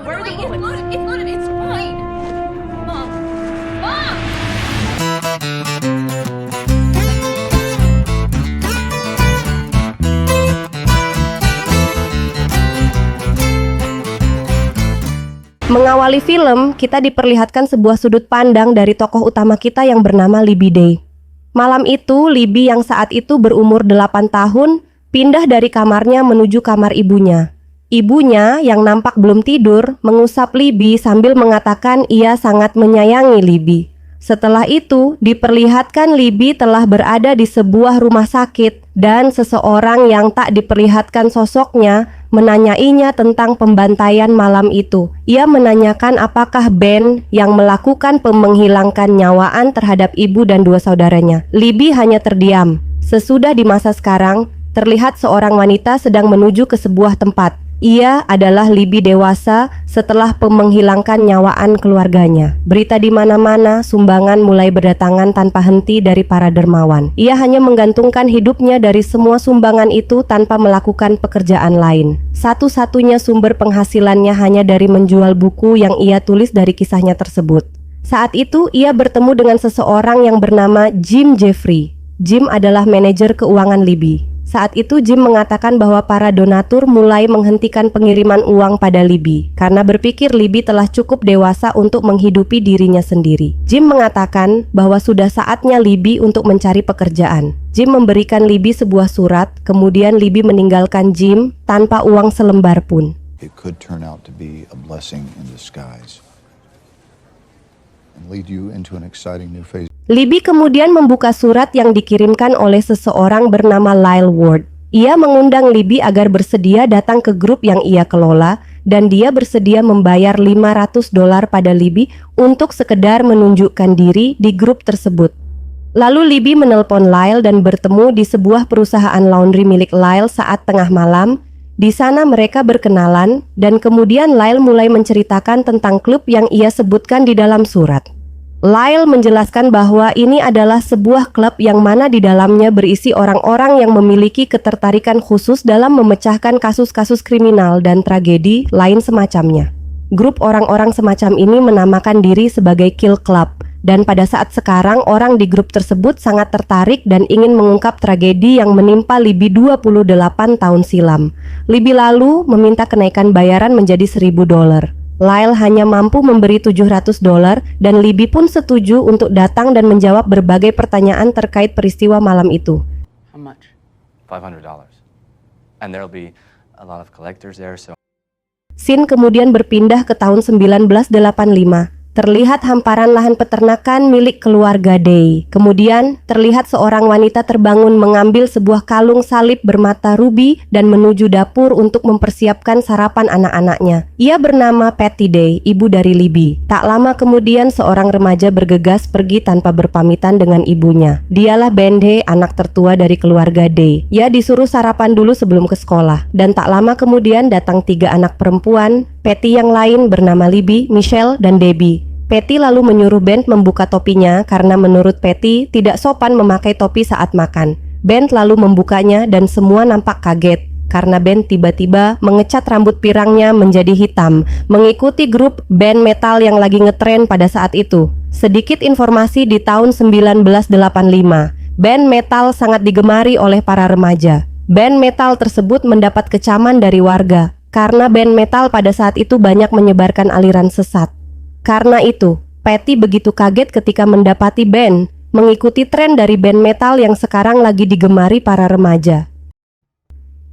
Where are the bullets? It's loaded. It's fine. Mom. Mom! Mengawali film, kita diperlihatkan sebuah sudut pandang dari tokoh utama kita yang bernama Libby Day. Malam itu, Libby yang saat itu berumur 8 tahun, pindah dari kamarnya menuju kamar ibunya. Ibunya yang nampak belum tidur, mengusap Libby sambil mengatakan ia sangat menyayangi Libby. Setelah itu, diperlihatkan Libby telah berada di sebuah rumah sakit dan seseorang yang tak diperlihatkan sosoknya menanyainya tentang pembantaian malam itu. Ia menanyakan apakah Ben yang melakukan menghilangkan nyawaan terhadap ibu dan 2 saudaranya. Libby hanya terdiam. Sesudah di masa sekarang, terlihat seorang wanita sedang menuju ke sebuah tempat. Ia adalah Libby dewasa setelah menghilangkan nyawaan keluarganya. Berita di mana-mana, sumbangan mulai berdatangan tanpa henti dari para dermawan. Ia hanya menggantungkan hidupnya dari semua sumbangan itu tanpa melakukan pekerjaan lain. Satu-satunya sumber penghasilannya hanya dari menjual buku yang ia tulis dari kisahnya tersebut. Saat itu, ia bertemu dengan seseorang yang bernama Jim Jeffrey. Jim adalah manajer keuangan Libby. Saat itu Jim mengatakan bahwa para donatur mulai menghentikan pengiriman uang pada Libby karena berpikir Libby telah cukup dewasa untuk menghidupi dirinya sendiri. Jim mengatakan bahwa sudah saatnya Libby untuk mencari pekerjaan. Jim memberikan Libby sebuah surat, kemudian Libby meninggalkan Jim tanpa uang selembar pun. It could turn out to be a blessing in disguise and lead you into an exciting new phase. Libby kemudian membuka surat yang dikirimkan oleh seseorang bernama Lyle Ward. Ia mengundang Libby agar bersedia datang ke grup yang ia kelola dan dia bersedia membayar $500 pada Libby untuk sekedar menunjukkan diri di grup tersebut. Lalu Libby menelpon Lyle dan bertemu di sebuah perusahaan laundry milik Lyle saat tengah malam. Di sana mereka berkenalan dan kemudian Lyle mulai menceritakan tentang klub yang ia sebutkan di dalam surat. Lyle menjelaskan bahwa ini adalah sebuah klub yang mana di dalamnya berisi orang-orang yang memiliki ketertarikan khusus dalam memecahkan kasus-kasus kriminal dan tragedi lain semacamnya. Grup orang-orang semacam ini menamakan diri sebagai Kill Club, dan pada saat sekarang orang di grup tersebut sangat tertarik dan ingin mengungkap tragedi yang menimpa Libby 28 tahun silam. Libby lalu meminta kenaikan bayaran menjadi $1.000. Lyle hanya mampu memberi $700 dan Libby pun setuju untuk datang dan menjawab berbagai pertanyaan terkait peristiwa malam itu. How much? $500. And there'll be a lot of collectors there, so Scene kemudian berpindah ke tahun 1985. Terlihat hamparan lahan peternakan milik keluarga Day. Kemudian terlihat seorang wanita terbangun mengambil sebuah kalung salib bermata ruby dan menuju dapur untuk mempersiapkan sarapan anak-anaknya. Ia bernama Patty Day, ibu dari Libby. Tak lama kemudian seorang remaja bergegas pergi tanpa berpamitan dengan ibunya. Dialah Ben Day, anak tertua dari keluarga Day. Ia disuruh sarapan dulu sebelum ke sekolah. Dan tak lama kemudian datang 3 anak perempuan, Patty yang lain bernama Libby, Michelle, dan Debbie. Patty lalu menyuruh Ben membuka topinya karena menurut Patty tidak sopan memakai topi saat makan. Ben lalu membukanya dan semua nampak kaget karena Ben tiba-tiba mengecat rambut pirangnya menjadi hitam, mengikuti grup band metal yang lagi ngetren pada saat itu. Sedikit informasi di tahun 1985, band metal sangat digemari oleh para remaja. Band metal tersebut mendapat kecaman dari warga karena band metal pada saat itu banyak menyebarkan aliran sesat. Karena itu, Patty begitu kaget ketika mendapati Ben mengikuti tren dari band metal yang sekarang lagi digemari para remaja.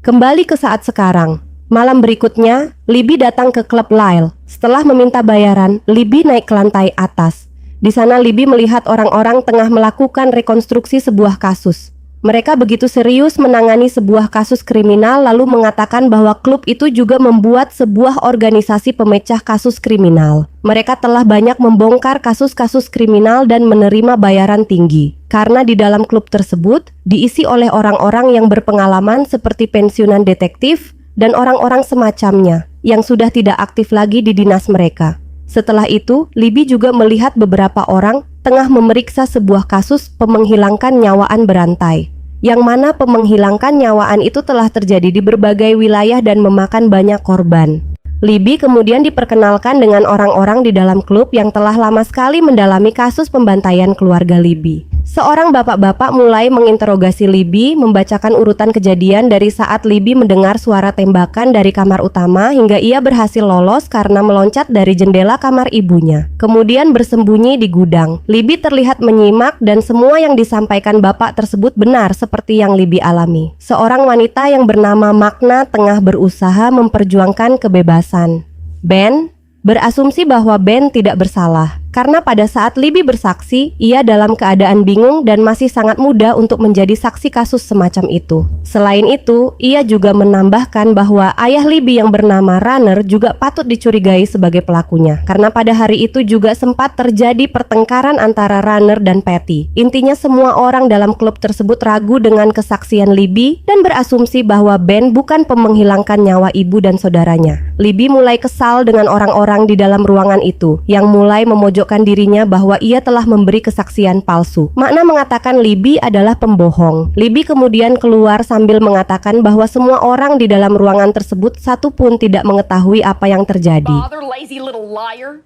Kembali ke saat sekarang. Malam berikutnya, Libby datang ke klub Lyle. Setelah meminta bayaran, Libby naik ke lantai atas. Di sana Libby melihat orang-orang tengah melakukan rekonstruksi sebuah kasus. Mereka begitu serius menangani sebuah kasus kriminal lalu mengatakan bahwa klub itu juga membuat sebuah organisasi pemecah kasus kriminal. Mereka telah banyak membongkar kasus-kasus kriminal dan menerima bayaran tinggi. Karena di dalam klub tersebut diisi oleh orang-orang yang berpengalaman seperti pensiunan detektif dan orang-orang semacamnya yang sudah tidak aktif lagi di dinas mereka. Setelah itu, Libby juga melihat beberapa orang tengah memeriksa sebuah kasus menghilangkan nyawaan berantai, yang mana menghilangkan nyawaan itu telah terjadi di berbagai wilayah dan memakan banyak korban. Libby kemudian diperkenalkan dengan orang-orang di dalam klub yang telah lama sekali mendalami kasus pembantaian keluarga Libby. Seorang bapak-bapak mulai menginterogasi Libby, membacakan urutan kejadian dari saat Libby mendengar suara tembakan dari kamar utama hingga ia berhasil lolos karena meloncat dari jendela kamar ibunya. Kemudian bersembunyi di gudang. Libby terlihat menyimak dan semua yang disampaikan bapak tersebut benar seperti yang Libby alami. Seorang wanita yang bernama Magna tengah berusaha memperjuangkan kebebasan. Ben berasumsi bahwa Ben tidak bersalah karena pada saat Libby bersaksi, ia dalam keadaan bingung dan masih sangat muda untuk menjadi saksi kasus semacam itu. Selain itu, ia juga menambahkan bahwa ayah Libby yang bernama Runner juga patut dicurigai sebagai pelakunya karena pada hari itu juga sempat terjadi pertengkaran antara Runner dan Patty. Intinya semua orang dalam klub tersebut ragu dengan kesaksian Libby dan berasumsi bahwa Ben bukan menghilangkan nyawa ibu dan saudaranya. Libby mulai kesal dengan orang-orang di dalam ruangan itu yang mulai memojokkan dirinya bahwa ia telah memberi kesaksian palsu. Magna mengatakan Libby adalah pembohong. Libby kemudian keluar sambil mengatakan bahwa semua orang di dalam ruangan tersebut satu pun tidak mengetahui apa yang terjadi. Father, lazy little liar.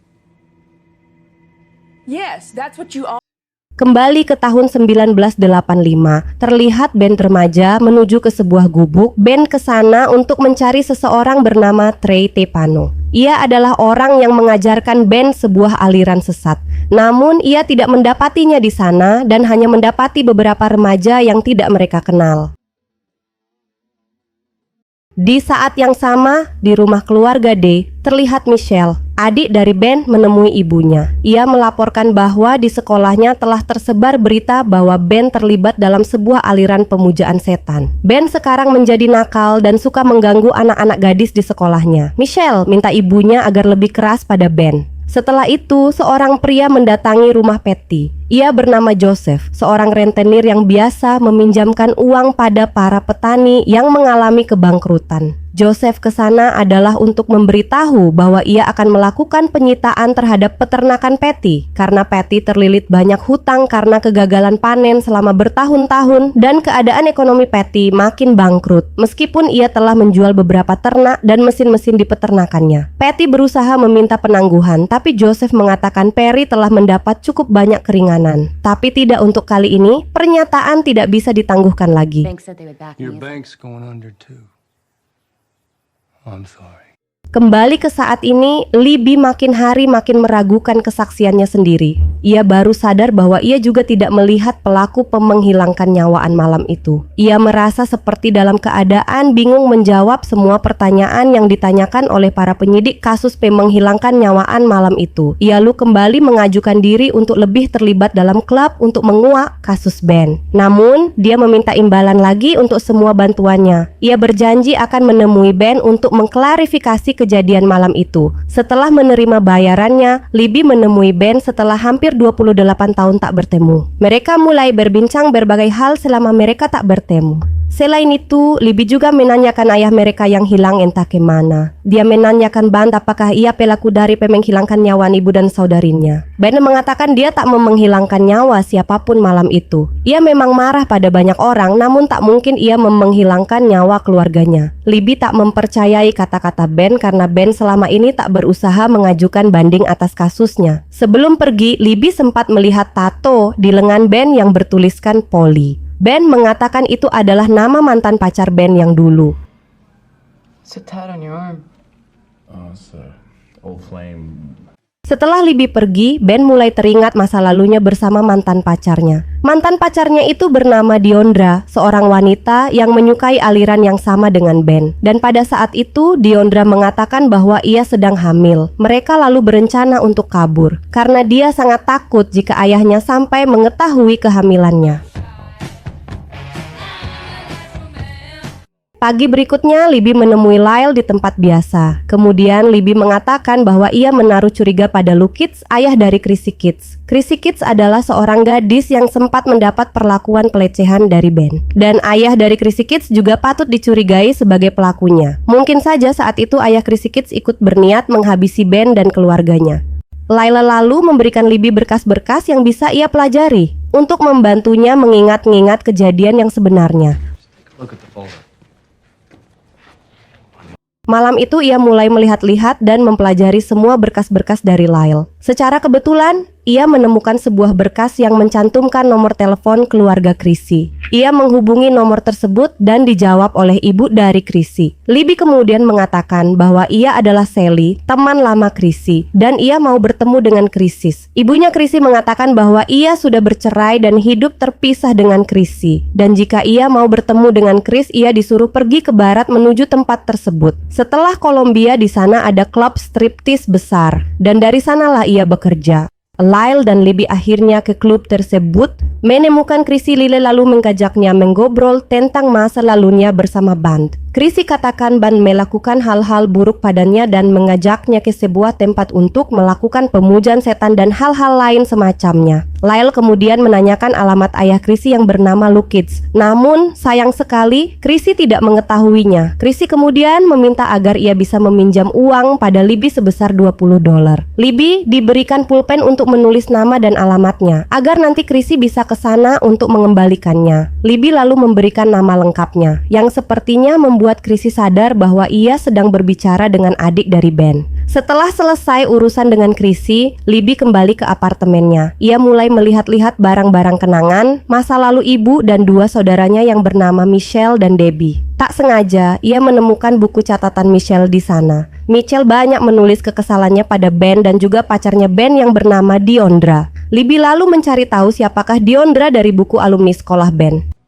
Yes, that's what you are. Kembali ke tahun 1985, terlihat Ben remaja menuju ke sebuah gubuk. Ben ke sana untuk mencari seseorang bernama Trey Tepano. Ia adalah orang yang mengajarkan Ben sebuah aliran sesat. Namun ia tidak mendapatinya di sana dan hanya mendapati beberapa remaja yang tidak mereka kenal. Di saat yang sama, di rumah keluarga Day, terlihat Michelle, adik dari Ben, menemui ibunya. Ia melaporkan bahwa di sekolahnya telah tersebar berita bahwa Ben terlibat dalam sebuah aliran pemujaan setan. Ben sekarang menjadi nakal dan suka mengganggu anak-anak gadis di sekolahnya. Michelle minta ibunya agar lebih keras pada Ben. Setelah itu, seorang pria mendatangi rumah Patty. Ia bernama Joseph, seorang rentenir yang biasa meminjamkan uang pada para petani yang mengalami kebangkrutan. Joseph ke sana adalah untuk memberitahu bahwa ia akan melakukan penyitaan terhadap peternakan Patty karena Patty terlilit banyak hutang karena kegagalan panen selama bertahun-tahun dan keadaan ekonomi Patty makin bangkrut meskipun ia telah menjual beberapa ternak dan mesin-mesin di peternakannya. Patty berusaha meminta penangguhan, tapi Joseph mengatakan Perry telah mendapat cukup banyak keringanan. Tapi tidak untuk kali ini, pernyataan tidak bisa ditangguhkan lagi. Bank said they would back Your me. bank's going under too. I'm sorry. Kembali ke saat ini, Libby makin hari makin meragukan kesaksiannya sendiri. Ia baru sadar bahwa ia juga tidak melihat pelaku menghilangkan nyawaan malam itu. Ia merasa seperti dalam keadaan bingung menjawab semua pertanyaan yang ditanyakan oleh para penyidik kasus menghilangkan nyawaan malam itu. Ia lalu kembali mengajukan diri untuk lebih terlibat dalam klub untuk menguak kasus Ben. Namun, dia meminta imbalan lagi untuk semua bantuannya. Ia berjanji akan menemui Ben untuk mengklarifikasi kejadian malam itu. Setelah menerima bayarannya, Libby menemui Ben setelah hampir 28 tahun tak bertemu. Mereka mulai berbincang berbagai hal selama mereka tak bertemu. Selain itu, Libby juga menanyakan ayah mereka yang hilang entah kemana. Dia menanyakan Ben apakah ia pelaku dari menghilangkan nyawa ibu dan saudarinya. Ben mengatakan dia tak menghilangkan nyawa siapapun malam itu. Ia memang marah pada banyak orang, namun tak mungkin ia menghilangkan nyawa keluarganya. Libby tak mempercayai kata-kata Ben karena Ben selama ini tak berusaha mengajukan banding atas kasusnya. Sebelum pergi, Libby sempat melihat tato di lengan Ben yang bertuliskan Polly. Ben mengatakan itu adalah nama mantan pacar Ben yang dulu. It's a tat on your arm. Oh, it's a old flame. Setelah Libby pergi, Ben mulai teringat masa lalunya bersama mantan pacarnya. Mantan pacarnya itu bernama Diondra, seorang wanita yang menyukai aliran yang sama dengan Ben. Dan pada saat itu, Diondra mengatakan bahwa ia sedang hamil. Mereka lalu berencana untuk kabur, karena dia sangat takut jika ayahnya sampai mengetahui kehamilannya. Pagi berikutnya, Libby menemui Lyle di tempat biasa. Kemudian Libby mengatakan bahwa ia menaruh curiga pada Luke Kitts, ayah dari Chrissy Kitts. Chrissy Kitts adalah seorang gadis yang sempat mendapat perlakuan pelecehan dari Ben. Dan ayah dari Chrissy Kitts juga patut dicurigai sebagai pelakunya. Mungkin saja saat itu ayah Chrissy Kitts ikut berniat menghabisi Ben dan keluarganya. Lyle lalu memberikan Libby berkas-berkas yang bisa ia pelajari untuk membantunya mengingat-ingat kejadian yang sebenarnya. Look at the folder. Malam itu ia mulai melihat-lihat dan mempelajari semua berkas-berkas dari Lyle. Secara kebetulan, ia menemukan sebuah berkas yang mencantumkan nomor telepon keluarga Chrissy. Ia menghubungi nomor tersebut dan dijawab oleh ibu dari Chrissy. Libby kemudian mengatakan bahwa ia adalah Sally, teman lama Chrissy, dan ia mau bertemu dengan Chrissy. Ibunya Chrissy mengatakan bahwa ia sudah bercerai dan hidup terpisah dengan Chrissy. Dan jika ia mau bertemu dengan Chris, ia disuruh pergi ke barat menuju tempat tersebut. Setelah Columbia, di sana ada klub striptease besar, dan dari sanalah ia bekerja. Lyle dan Libby akhirnya ke klub tersebut, menemukan Chrissy. Lyle lalu mengajaknya mengobrol tentang masa lalunya bersama band. Chrissy katakan band melakukan hal-hal buruk padanya dan mengajaknya ke sebuah tempat untuk melakukan pemujaan setan dan hal-hal lain semacamnya. Lyle kemudian menanyakan alamat ayah Chrissy yang bernama Lukic. Namun sayang sekali Chrissy tidak mengetahuinya. Chrissy kemudian meminta agar ia bisa meminjam uang pada Libby sebesar $20. Libby diberikan pulpen untuk menulis nama dan alamatnya agar nanti Chrissy bisa ke sana untuk mengembalikannya. Libby lalu memberikan nama lengkapnya yang sepertinya membuat Chrissy sadar bahwa ia sedang berbicara dengan adik dari Ben. Setelah selesai urusan dengan Chrissy, Libby kembali ke apartemennya. Ia mulai melihat-lihat barang-barang kenangan, masa lalu ibu dan dua saudaranya yang bernama Michelle dan Debbie. Tak sengaja, ia menemukan buku catatan Michelle di sana. Michelle banyak menulis kekesalannya pada Ben dan juga pacarnya Ben yang bernama Diondra. Libby lalu mencari tahu siapakah Diondra dari buku alumni sekolah Ben.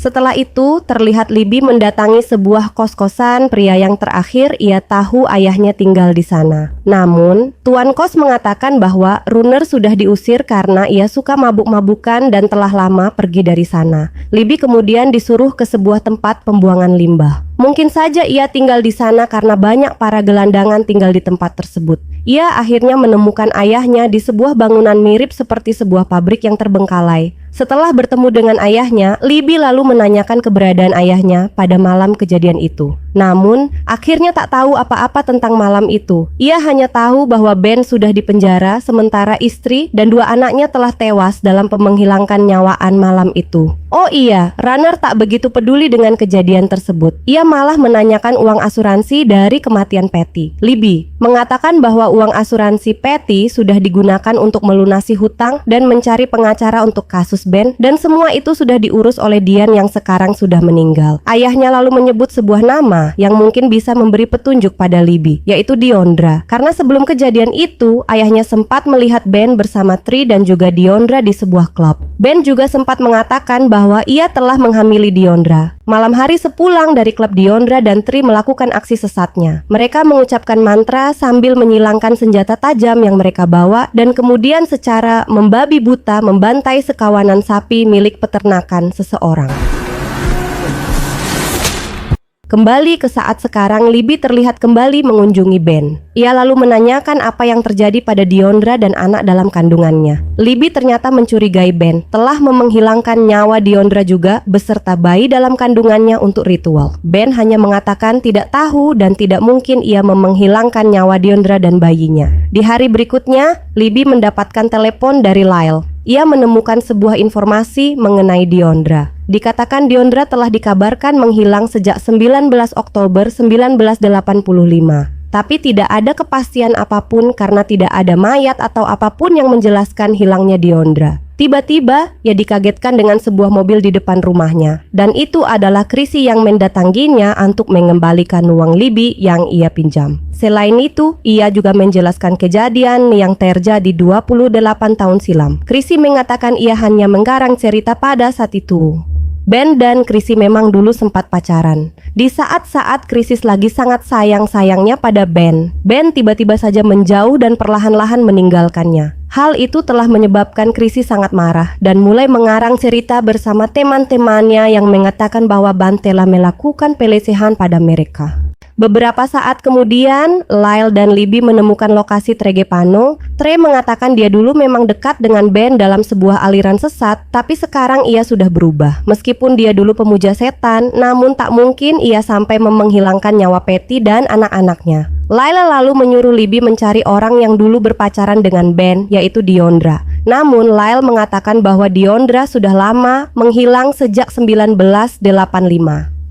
Setelah itu, terlihat Libby mendatangi sebuah kos-kosan pria yang terakhir ia tahu ayahnya tinggal di sana. Namun, tuan kos mengatakan bahwa Runner sudah diusir karena ia suka mabuk-mabukan dan telah lama pergi dari sana. Libby kemudian disuruh ke sebuah tempat pembuangan limbah. Mungkin saja ia tinggal di sana karena banyak para gelandangan tinggal di tempat tersebut. Ia akhirnya menemukan ayahnya di sebuah bangunan mirip seperti sebuah pabrik yang terbengkalai. Setelah bertemu dengan ayahnya, Libby lalu menanyakan keberadaan ayahnya pada malam kejadian itu. Namun, akhirnya tak tahu apa-apa tentang malam itu. Ia hanya tahu bahwa Ben sudah dipenjara, sementara istri dan dua anaknya telah tewas dalam menghilangkan nyawaan malam itu. Oh iya, Runner tak begitu peduli dengan kejadian tersebut. Ia malah menanyakan uang asuransi dari kematian Patty. Libby mengatakan bahwa uang asuransi Patty sudah digunakan untuk melunasi hutang dan mencari pengacara untuk kasus Ben, dan semua itu sudah diurus oleh Dian yang sekarang sudah meninggal. Ayahnya lalu menyebut sebuah nama yang mungkin bisa memberi petunjuk pada Libby, yaitu Diondra. Karena sebelum kejadian itu, ayahnya sempat melihat Ben bersama Tri dan juga Diondra di sebuah klub. Ben juga sempat mengatakan bahwa ia telah menghamili Diondra. Malam hari sepulang dari klub, Diondra dan Tri melakukan aksi sesatnya. Mereka mengucapkan mantra sambil menyilangkan senjata tajam yang mereka bawa dan kemudian secara membabi buta membantai sekawanan sapi milik peternakan seseorang. Kembali ke saat sekarang, Libby terlihat kembali mengunjungi Ben. Ia lalu menanyakan apa yang terjadi pada Diondra dan anak dalam kandungannya. Libby ternyata mencurigai Ben telah menghilangkan nyawa Diondra juga beserta bayi dalam kandungannya untuk ritual. Ben hanya mengatakan tidak tahu dan tidak mungkin ia menghilangkan nyawa Diondra dan bayinya. Di hari berikutnya, Libby mendapatkan telepon dari Lyle. Ia menemukan sebuah informasi mengenai Diondra. Dikatakan Diondra telah dikabarkan menghilang sejak 19 Oktober 1985. Tapi tidak ada kepastian apapun karena tidak ada mayat atau apapun yang menjelaskan hilangnya Diondra. Tiba-tiba, ia dikagetkan dengan sebuah mobil di depan rumahnya. Dan itu adalah Chrissy yang mendatanginya untuk mengembalikan uang Libby yang ia pinjam. Selain itu, ia juga menjelaskan kejadian yang terjadi 28 tahun silam. Chrissy mengatakan ia hanya menggarang cerita pada saat itu. Ben dan Chrissy memang dulu sempat pacaran. Di saat-saat Chrissy lagi sangat sayang-sayangnya pada Ben, Ben tiba-tiba saja menjauh dan perlahan-lahan meninggalkannya. Hal itu telah menyebabkan Chrissy sangat marah dan mulai mengarang cerita bersama teman-temannya yang mengatakan bahwa Ben telah melakukan pelecehan pada mereka. Beberapa saat kemudian, Lyle dan Libby menemukan lokasi Tregepano. Trey mengatakan dia dulu memang dekat dengan Ben dalam sebuah aliran sesat, tapi sekarang ia sudah berubah. Meskipun dia dulu pemuja setan, namun tak mungkin ia sampai menghilangkan nyawa Patty dan anak-anaknya. Lyle lalu menyuruh Libby mencari orang yang dulu berpacaran dengan Ben, yaitu Diondra. Namun Lyle mengatakan bahwa Deondra sudah lama menghilang sejak 1985.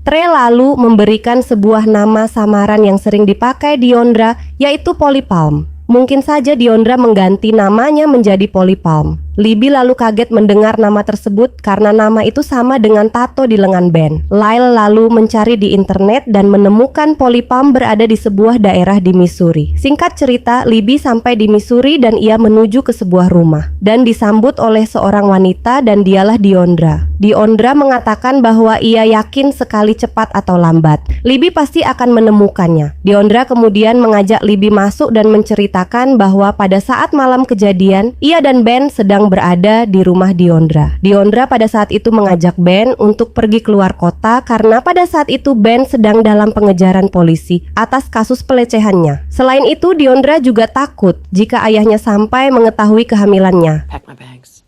Trey lalu memberikan sebuah nama samaran yang sering dipakai Deondra, yaitu Polly Palm. Mungkin saja Deondra mengganti namanya menjadi Polly Palm. Libby lalu kaget mendengar nama tersebut karena nama itu sama dengan tato di lengan Ben. Lyle lalu mencari di internet dan menemukan Polly Palm berada di sebuah daerah di Missouri. Singkat cerita, Libby sampai di Missouri dan ia menuju ke sebuah rumah dan disambut oleh seorang wanita dan dialah Deondra. Deondra mengatakan bahwa ia yakin sekali cepat atau lambat Libby pasti akan menemukannya. Deondra kemudian mengajak Libby masuk dan menceritakan bahwa pada saat malam kejadian, ia dan Ben sedang berada di rumah Deondra. Deondra pada saat itu mengajak Ben untuk pergi keluar kota karena pada saat itu Ben sedang dalam pengejaran polisi atas kasus pelecehannya. Selain itu, Deondra juga takut jika ayahnya sampai mengetahui kehamilannya. Pack my bags.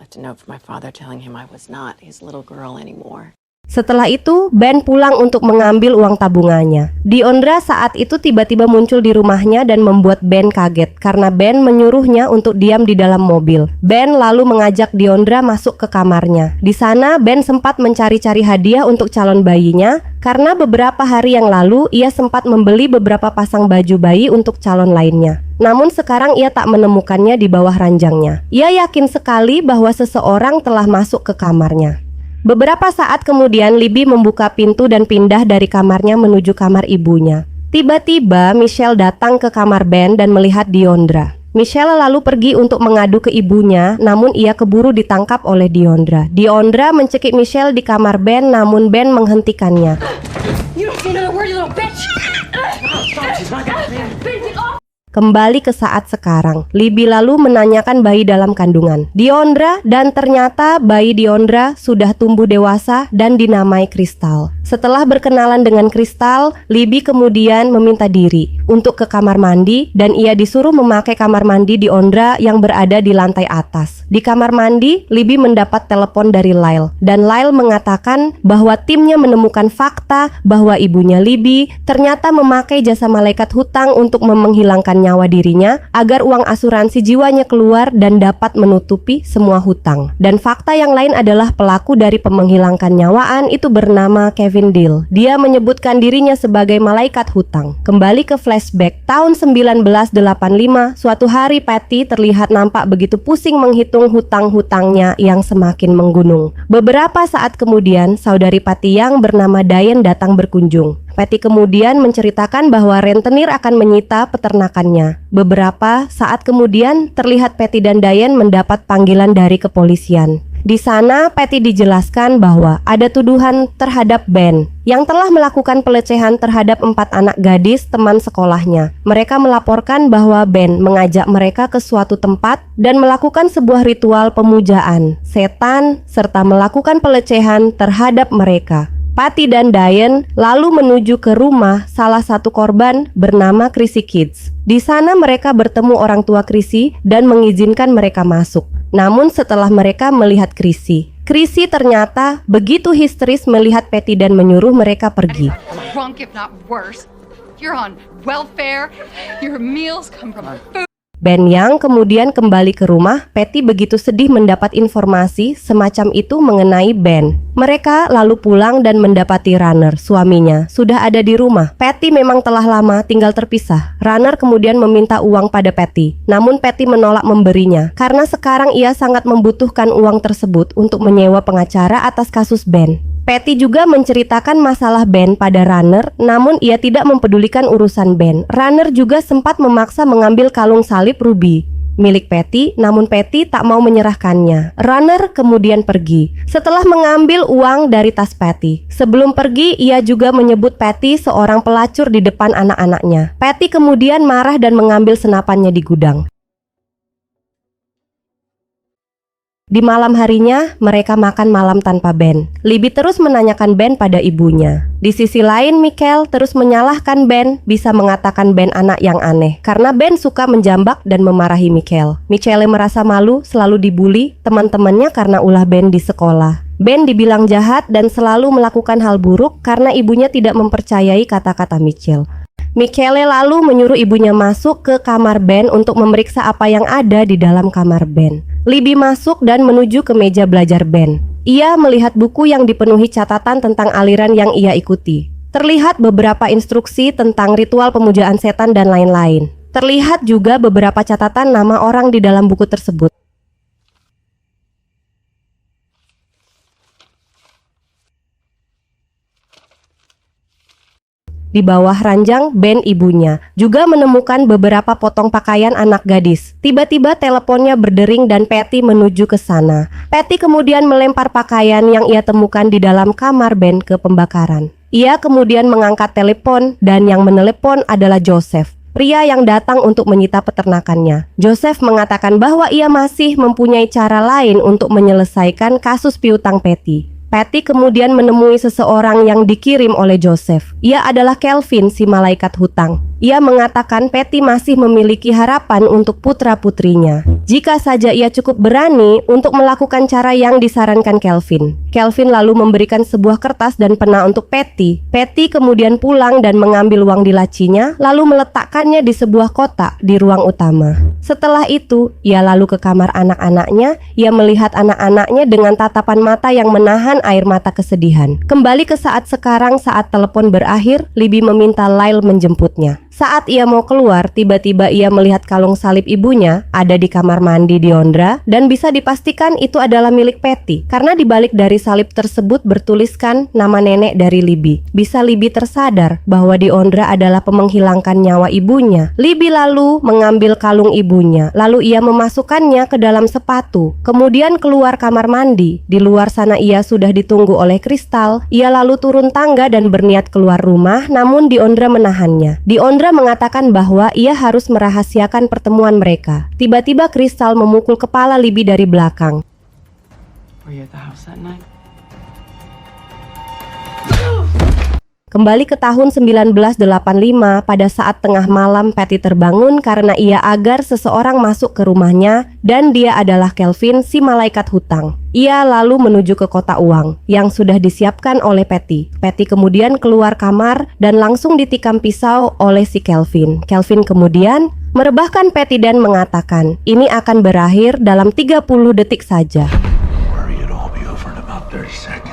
Left a note for my father telling him I was not his little girl anymore. Setelah itu, Ben pulang untuk mengambil uang tabungannya. Deondra saat itu tiba-tiba muncul di rumahnya dan membuat Ben kaget karena Ben menyuruhnya untuk diam di dalam mobil. Ben lalu mengajak Deondra masuk ke kamarnya. Di sana, Ben sempat mencari-cari hadiah untuk calon bayinya karena beberapa hari yang lalu ia sempat membeli beberapa pasang baju bayi untuk calon lainnya. Namun sekarang ia tak menemukannya di bawah ranjangnya. Ia yakin sekali bahwa seseorang telah masuk ke kamarnya. Beberapa saat kemudian, Libby membuka pintu dan pindah dari kamarnya menuju kamar ibunya. Tiba-tiba, Michelle datang ke kamar Ben dan melihat Deondra. Michelle lalu pergi untuk mengadu ke ibunya, namun ia keburu ditangkap oleh Deondra. Deondra mencekik Michelle di kamar Ben, namun Ben menghentikannya. You don't say another word, you little bitch! Kembali ke saat sekarang, Libby lalu menanyakan bayi dalam kandungan Deondra dan ternyata bayi Deondra sudah tumbuh dewasa dan dinamai Crystal. Setelah berkenalan dengan Crystal, Libby kemudian meminta diri untuk ke kamar mandi dan ia disuruh memakai kamar mandi Deondra yang berada di lantai atas. Di kamar mandi, Libby mendapat telepon dari Lyle dan Lyle mengatakan bahwa timnya menemukan fakta bahwa ibunya Libby ternyata memakai jasa malaikat hutang untuk menghilangkan nyawa dirinya agar uang asuransi jiwanya keluar dan dapat menutupi semua hutang. Dan fakta yang lain adalah pelaku dari menghilangkan nyawaan itu bernama Kevin Deal. Dia menyebutkan dirinya sebagai malaikat hutang. Kembali ke flashback tahun 1985, suatu hari Patty terlihat nampak begitu pusing menghitung hutang-hutangnya yang semakin menggunung. Beberapa saat kemudian, saudari Patty yang bernama Diane datang berkunjung. Patty kemudian menceritakan bahwa rentenir akan menyita peternakannya. Beberapa saat kemudian terlihat Patty dan Diane mendapat panggilan dari kepolisian. Di sana Patty dijelaskan bahwa ada tuduhan terhadap Ben yang telah melakukan pelecehan terhadap 4 anak gadis teman sekolahnya. Mereka melaporkan bahwa Ben mengajak mereka ke suatu tempat dan melakukan sebuah ritual pemujaan setan serta melakukan pelecehan terhadap mereka. Patty dan Diane lalu menuju ke rumah salah satu korban bernama Chrissy Kids. Di sana mereka bertemu orang tua Chrissy dan mengizinkan mereka masuk. Namun setelah mereka melihat Chrissy ternyata begitu histeris melihat Patty dan menyuruh mereka pergi. Drunk if not worse. You're on welfare. Your meals come from food. Ben yang kemudian kembali ke rumah. Patty begitu sedih mendapat informasi semacam itu mengenai Ben. Mereka lalu pulang dan mendapati Runner, suaminya, sudah ada di rumah. Patty memang telah lama tinggal terpisah. Runner kemudian meminta uang pada Patty, namun Patty menolak memberinya karena sekarang ia sangat membutuhkan uang tersebut untuk menyewa pengacara atas kasus Ben. Patty juga menceritakan masalah Ben pada Runner, namun ia tidak mempedulikan urusan Ben. Runner juga sempat memaksa mengambil kalung salib ruby milik Patty, namun Patty tak mau menyerahkannya. Runner kemudian pergi setelah mengambil uang dari tas Patty. Sebelum pergi, ia juga menyebut Patty seorang pelacur di depan anak-anaknya. Patty kemudian marah dan mengambil senapannya di gudang. Di malam harinya, mereka makan malam tanpa Ben. Libby terus menanyakan Ben pada ibunya. Di sisi lain, Michael terus menyalahkan Ben, bisa mengatakan Ben anak yang aneh karena Ben suka menjambak dan memarahi Michael. Michael merasa malu, selalu dibully teman-temannya karena ulah Ben di sekolah. Ben dibilang jahat dan selalu melakukan hal buruk karena ibunya tidak mempercayai kata-kata Michael. Michele lalu menyuruh ibunya masuk ke kamar Ben untuk memeriksa apa yang ada di dalam kamar Ben. Libby masuk dan menuju ke meja belajar Ben. Ia melihat buku yang dipenuhi catatan tentang aliran yang ia ikuti. Terlihat beberapa instruksi tentang ritual pemujaan setan dan lain-lain. Terlihat juga beberapa catatan nama orang di dalam buku tersebut. Di bawah ranjang Ben ibunya juga menemukan beberapa potong pakaian anak gadis. Tiba-tiba teleponnya berdering dan Patty menuju ke sana. Patty kemudian melempar pakaian yang ia temukan di dalam kamar Ben ke pembakaran. Ia kemudian mengangkat telepon dan yang menelepon adalah Joseph, pria yang datang untuk menyita peternakannya. Joseph mengatakan bahwa ia masih mempunyai cara lain untuk menyelesaikan kasus piutang Patty. Patty kemudian menemui seseorang yang dikirim oleh Joseph. Ia adalah Kelvin, si malaikat hutang. Ia mengatakan Patty masih memiliki harapan untuk putra-putrinya jika saja ia cukup berani untuk melakukan cara yang disarankan Kelvin. Kelvin lalu memberikan sebuah kertas dan pena untuk Patty. Patty kemudian pulang dan mengambil uang di lacinya, lalu meletakkannya di sebuah kotak di ruang utama. Setelah itu, ia lalu ke kamar anak-anaknya. Ia melihat anak-anaknya dengan tatapan mata yang menahan air mata kesedihan. Kembali ke saat sekarang, saat telepon berakhir, Libby meminta Lyle menjemputnya. Saat ia mau keluar, tiba-tiba ia melihat kalung salib ibunya ada di kamar mandi Deondra dan bisa dipastikan itu adalah milik Patty karena di balik dari salib tersebut bertuliskan nama nenek dari Libby. Bisa Libby tersadar bahwa Deondra adalah pemenghilangkan nyawa ibunya. Libby lalu mengambil kalung ibunya, lalu ia memasukkannya ke dalam sepatu. Kemudian keluar kamar mandi. Di luar sana ia sudah ditunggu oleh Crystal. Ia lalu turun tangga dan berniat keluar rumah, namun Deondra menahannya. Deondra mengatakan bahwa ia harus merahasiakan pertemuan mereka. Tiba-tiba Crystal memukul kepala Libby dari belakang. Were you at the house that night? Kembali ke tahun 1985, pada saat tengah malam Patty terbangun karena ia agar seseorang masuk ke rumahnya dan dia adalah Kelvin, si malaikat hutang. Ia lalu menuju ke kotak uang yang sudah disiapkan oleh Patty. Patty kemudian keluar kamar dan langsung ditikam pisau oleh si Kelvin. Kelvin kemudian merebahkan Patty dan mengatakan, ini akan berakhir dalam 30 detik saja. Worry it'll all be over in about 30 seconds.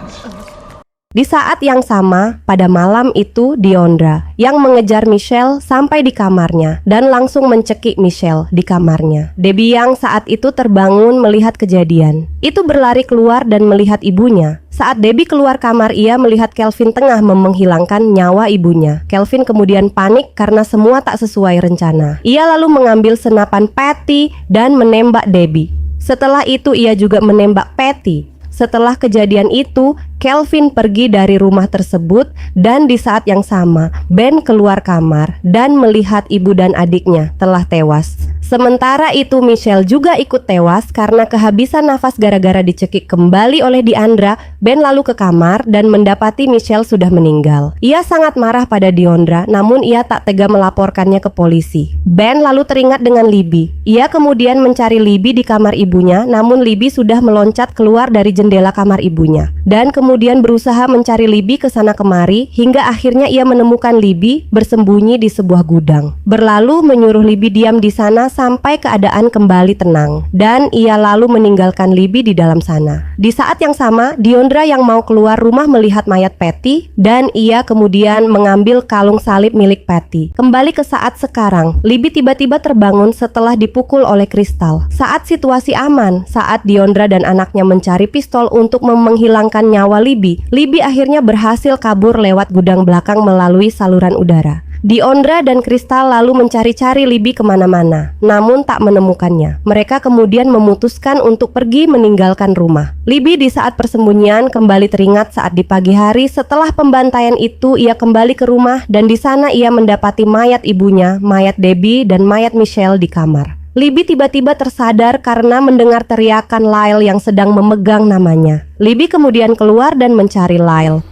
Di saat yang sama, pada malam itu Deondra yang mengejar Michelle sampai di kamarnya dan langsung mencekik Michelle di kamarnya. Debbie yang saat itu terbangun melihat kejadian itu berlari keluar dan melihat ibunya. Saat Debbie keluar kamar, ia melihat Kelvin tengah menghilangkan nyawa ibunya. Kelvin kemudian panik karena semua tak sesuai rencana. Ia lalu mengambil senapan Patty dan menembak Debbie. Setelah itu ia juga menembak Patty. Setelah kejadian itu, Kelvin pergi dari rumah tersebut dan di saat yang sama, Ben keluar kamar dan melihat ibu dan adiknya telah tewas. Sementara itu Michelle juga ikut tewas karena kehabisan nafas gara-gara dicekik kembali oleh Deandra. Ben lalu ke kamar dan mendapati Michelle sudah meninggal. Ia sangat marah pada Deondra, namun ia tak tega melaporkannya ke polisi. Ben lalu teringat dengan Libby. Ia kemudian mencari Libby di kamar ibunya, namun Libby sudah meloncat keluar dari jendela kamar ibunya dan kemudian berusaha mencari Libby ke sana kemari hingga akhirnya ia menemukan Libby bersembunyi di sebuah gudang. Berlalu menyuruh Libby diam di sana sampai keadaan kembali tenang dan ia lalu meninggalkan Libby di dalam sana. Di saat yang sama, Deondra yang mau keluar rumah melihat mayat Patty dan ia kemudian mengambil kalung salib milik Patty. Kembali ke saat sekarang, Libby tiba-tiba terbangun setelah dipukul oleh Crystal. Saat situasi aman, saat Deondra dan anaknya mencari pistol untuk menghilangkan nyawa Libby, Libby akhirnya berhasil kabur lewat gudang belakang melalui saluran udara. Deondra dan Crystal lalu mencari-cari Libby kemana-mana, namun tak menemukannya. Mereka kemudian memutuskan untuk pergi meninggalkan rumah. Libby di saat persembunyian kembali teringat saat di pagi hari setelah pembantaian itu ia kembali ke rumah dan di sana ia mendapati mayat ibunya, mayat Debbie dan mayat Michelle di kamar. Libby tiba-tiba tersadar karena mendengar teriakan Lyle yang sedang memegang namanya. Libby kemudian keluar dan mencari Lyle.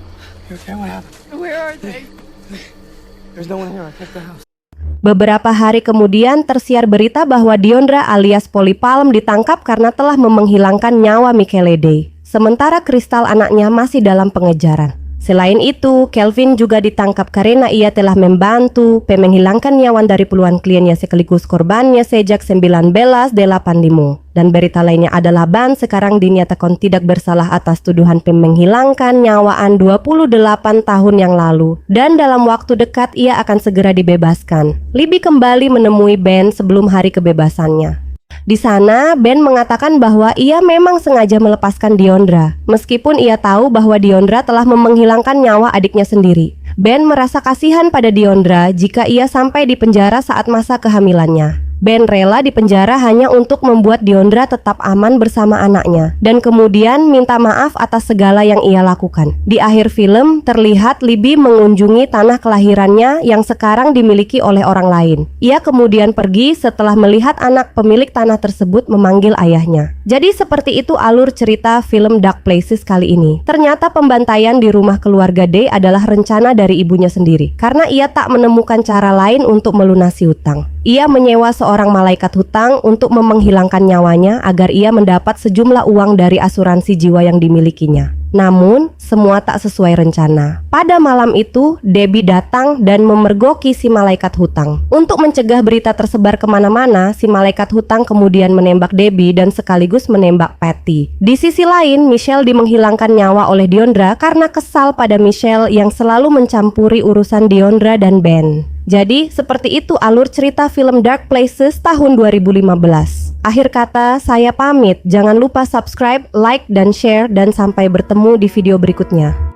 Beberapa hari kemudian tersiar berita bahwa Deondra alias Polly Palm ditangkap karena telah menghilangkan nyawa Michele Day. Sementara Crystal anaknya masih dalam pengejaran. Selain itu, Kelvin juga ditangkap karena ia telah membantu menghilangkan nyawa dari puluhan kliennya sekaligus korbannya sejak 1985. Dan berita lainnya adalah Ban sekarang dinyatakan tidak bersalah atas tuduhan menghilangkan nyawaan 28 tahun yang lalu. Dan dalam waktu dekat ia akan segera dibebaskan. Libby kembali menemui Ben sebelum hari kebebasannya. Di sana, Ben mengatakan bahwa ia memang sengaja melepaskan Deondra, meskipun ia tahu bahwa Deondra telah menghilangkan nyawa adiknya sendiri. Ben merasa kasihan pada Deondra jika ia sampai di penjara saat masa kehamilannya. Ben rela di penjara hanya untuk membuat Deondra tetap aman bersama anaknya dan kemudian minta maaf atas segala yang ia lakukan. Di akhir film, terlihat Libby mengunjungi tanah kelahirannya yang sekarang dimiliki oleh orang lain. Ia kemudian pergi setelah melihat anak pemilik tanah tersebut memanggil ayahnya. Jadi seperti itu alur cerita film Dark Places kali ini. Ternyata pembantaian di rumah keluarga Day adalah rencana dari ibunya sendiri karena ia tak menemukan cara lain untuk melunasi hutang. Ia menyewa seorang malaikat hutang untuk menghilangkan nyawanya agar ia mendapat sejumlah uang dari asuransi jiwa yang dimilikinya. Namun, semua tak sesuai rencana. Pada malam itu, Debbie datang dan memergoki si malaikat hutang. Untuk mencegah berita tersebar kemana-mana, si malaikat hutang kemudian menembak Debbie dan sekaligus menembak Patty. Di sisi lain, Michelle menghilangkan nyawa oleh Deondra karena kesal pada Michelle yang selalu mencampuri urusan Deondra dan Ben. Jadi, seperti itu alur cerita film Dark Places tahun 2015. Akhir kata, saya pamit. Jangan lupa subscribe, like, dan share, dan sampai bertemu di video berikutnya.